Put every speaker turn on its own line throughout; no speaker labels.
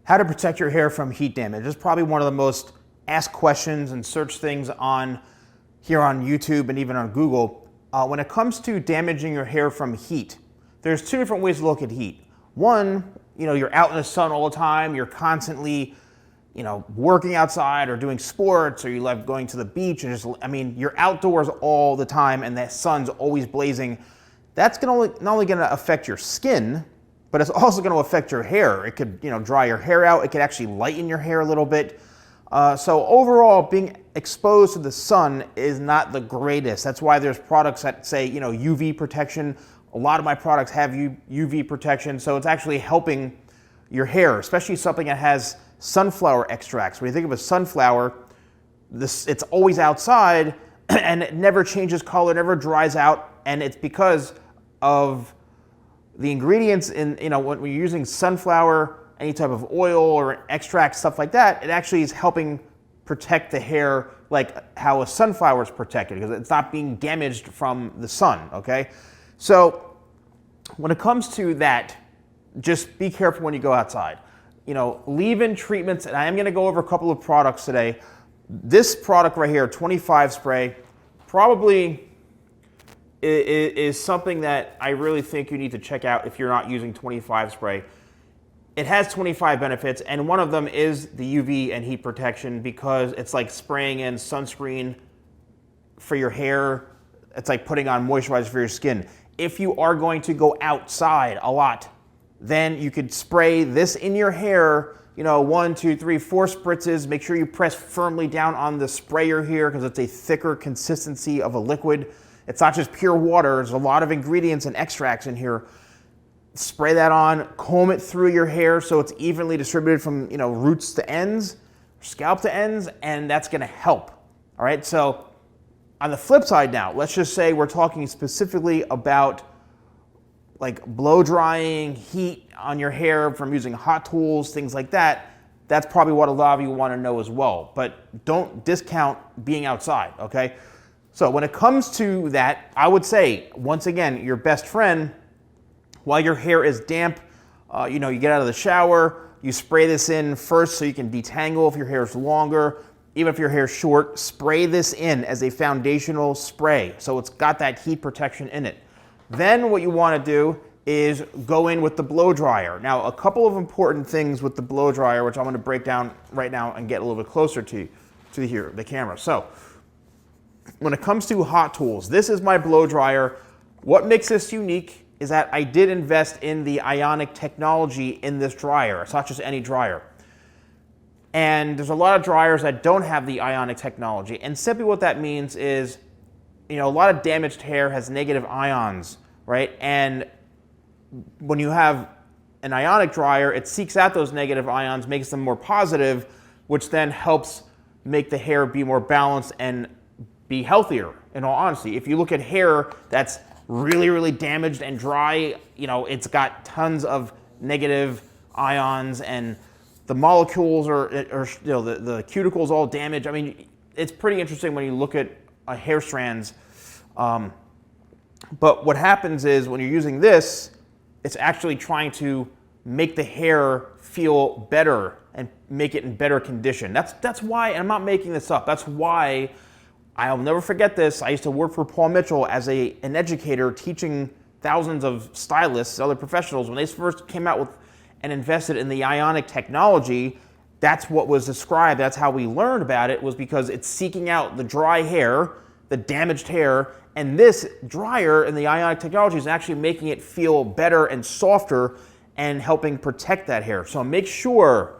How to protect your hair from heat damage. This is probably one of the most asked questions and search things on here on YouTube and even on Google. When it comes to damaging your hair from heat, there's two different ways to look at heat. One, you're out in the sun all the time, you're constantly, working outside or doing sports, or you love going to the beach and you're outdoors all the time and the sun's always blazing. That's not only going to affect your skin, but it's also going to affect your hair. It could, dry your hair out. It could actually lighten your hair a little bit. So overall, being exposed to the sun is not the greatest. That's why there's products that say, UV protection. A lot of my products have UV protection, so it's actually helping your hair, especially something that has sunflower extracts. When you think of a sunflower, it's always outside and it never changes color, never dries out, and it's because of the ingredients in, when you're using sunflower, any type of oil or extract, stuff like that, it actually is helping protect the hair like how a sunflower is protected, because it's not being damaged from the sun, okay? So when it comes to that, just be careful when you go outside. Leave-in treatments, and I am gonna go over a couple of products today. This product right here, 25 spray, probably is something that I really think you need to check out if you're not using 25 spray. It has 25 benefits, and one of them is the UV and heat protection, because it's like spraying in sunscreen for your hair. It's like putting on moisturizer for your skin. If you are going to go outside a lot, then you could spray this in your hair, 1, 2, 3, 4 spritzes. Make sure you press firmly down on the sprayer here, because it's a thicker consistency of a liquid. It's not just pure water. There's a lot of ingredients and extracts in here. Spray that on, comb it through your hair so it's evenly distributed from roots to ends, scalp to ends, and that's gonna help. All right, so on the flip side now, let's just say we're talking specifically about like blow drying, heat on your hair from using hot tools, things like that. That's probably what a lot of you wanna know as well, but don't discount being outside, okay? So when it comes to that, I would say, once again, your best friend, while your hair is damp, you get out of the shower, you spray this in first so you can detangle if your hair is longer. Even if your hair is short, spray this in as a foundational spray, so it's got that heat protection in it. Then what you want to do is go in with the blow dryer. Now, a couple of important things with the blow dryer, which I'm going to break down right now and get a little bit closer to here, the camera. So when it comes to hot tools, this is my blow dryer. What makes this unique is that I did invest in the ionic technology in this dryer. It's not just any dryer. And there's a lot of dryers that don't have the ionic technology. And simply what that means is, a lot of damaged hair has negative ions, right? And when you have an ionic dryer, it seeks out those negative ions, makes them more positive, which then helps make the hair be more balanced and be healthier, in all honesty. If you look at hair that's really, really damaged and dry, it's got tons of negative ions, and the molecules the cuticles all damaged. It's pretty interesting when you look at hair strands. But what happens is when you're using this, it's actually trying to make the hair feel better and make it in better condition. That's why, and I'm not making this up, that's why I'll never forget this. I used to work for Paul Mitchell as an educator, teaching thousands of stylists, other professionals. When they first came out with and invested in the ionic technology, that's what was described. That's how we learned about it, was because it's seeking out the dry hair, the damaged hair, and this dryer and the ionic technology is actually making it feel better and softer and helping protect that hair. So make sure,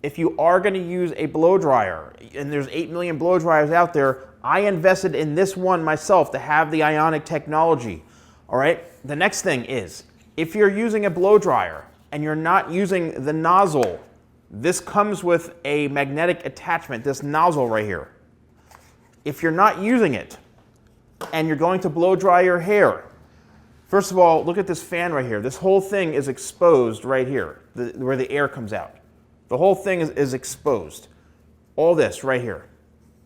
if you are going to use a blow dryer, and there's 8 million blow dryers out there, I invested in this one myself to have the ionic technology. All right. The next thing is, if you're using a blow dryer and you're not using the nozzle, this comes with a magnetic attachment, this nozzle right here. If you're not using it and you're going to blow dry your hair, first of all, look at this fan right here. This whole thing is exposed right here, where the air comes out. The whole thing is exposed. All this right here.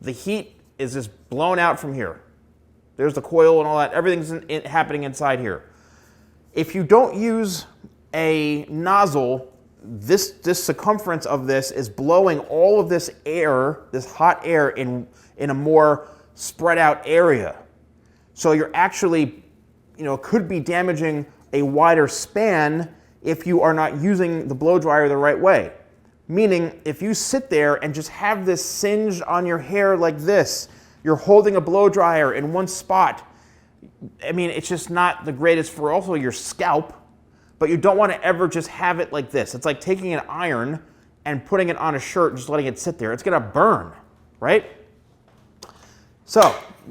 The heat is just blown out from here. There's the coil and all that. Everything's happening inside here. If you don't use a nozzle, this circumference of this is blowing all of this air, this hot air, in a more spread out area. So you're actually, could be damaging a wider span if you are not using the blow dryer the right way. Meaning, if you sit there and just have this singed on your hair like this, you're holding a blow dryer in one spot. I mean, it's just not the greatest for also your scalp, but you don't want to ever just have it like this. It's like taking an iron and putting it on a shirt and just letting it sit there. It's going to burn, right? So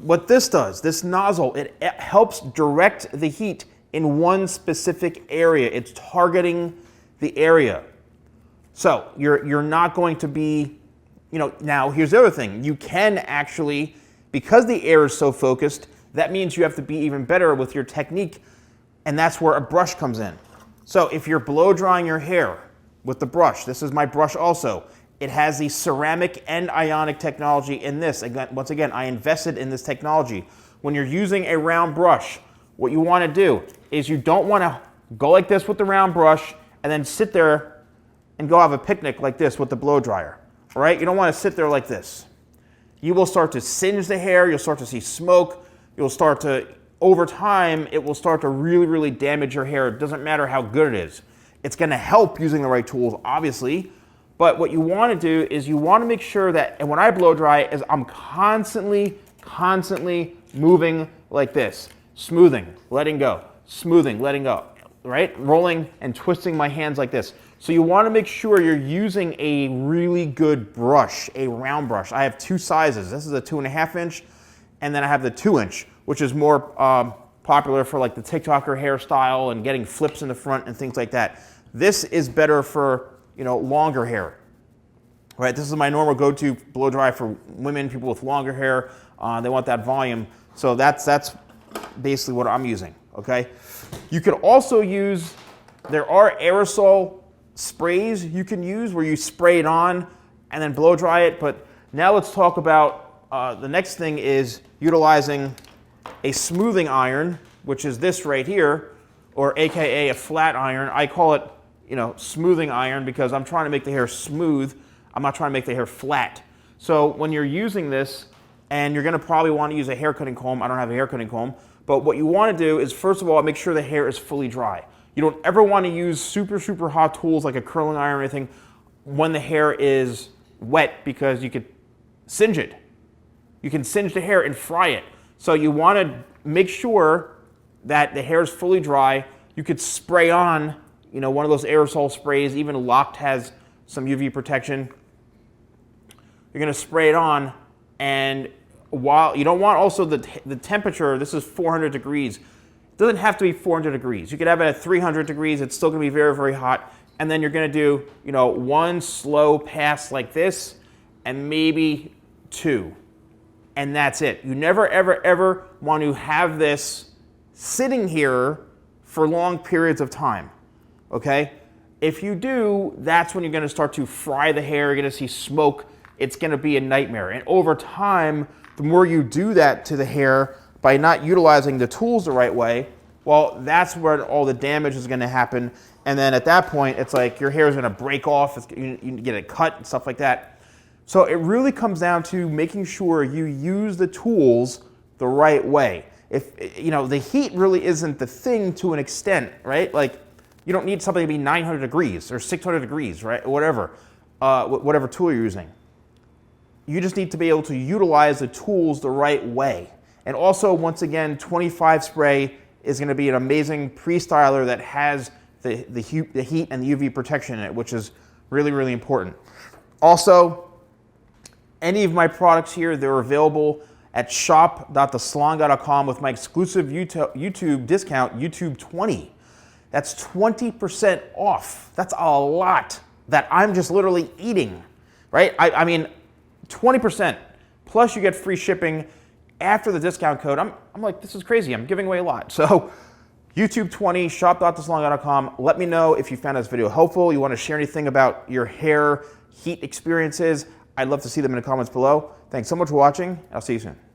what this does, this nozzle, it helps direct the heat in one specific area. It's targeting the area. So you're not going to be, now here's the other thing. You can actually, because the air is so focused, that means you have to be even better with your technique, and that's where a brush comes in. So if you're blow drying your hair with the brush, this is my brush also. It has the ceramic and ionic technology in this. Again, once again, I invested in this technology. When you're using a round brush, what you want to do is you don't want to go like this with the round brush and then sit there and go have a picnic like this with the blow dryer. All right? You don't want to sit there like this. You will start to singe the hair. You'll start to see smoke. You'll start to, over time, it will start to really, really damage your hair. It doesn't matter how good it is. It's going to help using the right tools, obviously. But what you want to do is you want to make sure that, and when I blow dry, is I'm constantly moving like this. Smoothing, letting go. Smoothing, letting go. Right? Rolling and twisting my hands like this. So you want to make sure you're using a really good brush, a round brush. I have two sizes. This is a 2.5 inch, and then I have the 2 inch, which is more popular for like the TikToker hairstyle and getting flips in the front and things like that. This is better for, longer hair. Right? This is my normal go-to blow dry for women, people with longer hair. They want that volume. So that's basically what I'm using. Okay. You could also use, there are aerosol sprays you can use where you spray it on and then blow dry it. But now let's talk about the next thing is utilizing a smoothing iron, which is this right here, or AKA a flat iron. I call it, smoothing iron because I'm trying to make the hair smooth. I'm not trying to make the hair flat. So when you're using this, and you're going to probably want to use a hair cutting comb. I don't have a hair cutting comb. But what you want to do is, first of all, make sure the hair is fully dry. You don't ever want to use super hot tools like a curling iron or anything when the hair is wet because you could singe it. You can singe the hair and fry it. So you want to make sure that the hair is fully dry. You could spray on, one of those aerosol sprays. Even Locked has some UV protection. You're going to spray it on, and while you don't want also the temperature, this is 400 degrees. It doesn't have to be 400 degrees. You could have it at 300 degrees. It's still going to be very hot. And then you're going to do, one slow pass like this and maybe two. And that's it. You never, ever want to have this sitting here for long periods of time. Okay? If you do, that's when you're going to start to fry the hair. You're going to see smoke. It's going to be a nightmare. And over time, the more you do that to the hair by not utilizing the tools the right way, well, that's where all the damage is going to happen. And then at that point, it's like your hair is going to break off. You get it cut and stuff like that. So it really comes down to making sure you use the tools the right way. If the heat really isn't the thing to an extent, right? Like you don't need something to be 900 degrees or 600 degrees, right? Whatever tool you're using. You just need to be able to utilize the tools the right way. And also, once again, 25 spray is going to be an amazing pre-styler that has the heat and the UV protection in it, which is really important. Also, any of my products here, they're available at shop.thesalonguy.com with my exclusive YouTube discount, YouTube20. That's 20% off. That's a lot that I'm just literally eating, right? I mean, 20%, plus you get free shipping after the discount code. I'm like, this is crazy. I'm giving away a lot. So YouTube 20, shop.thesalonguy.com. Let me know if you found this video helpful. You want to share anything about your hair heat experiences. I'd love to see them in the comments below. Thanks so much for watching. I'll see you soon.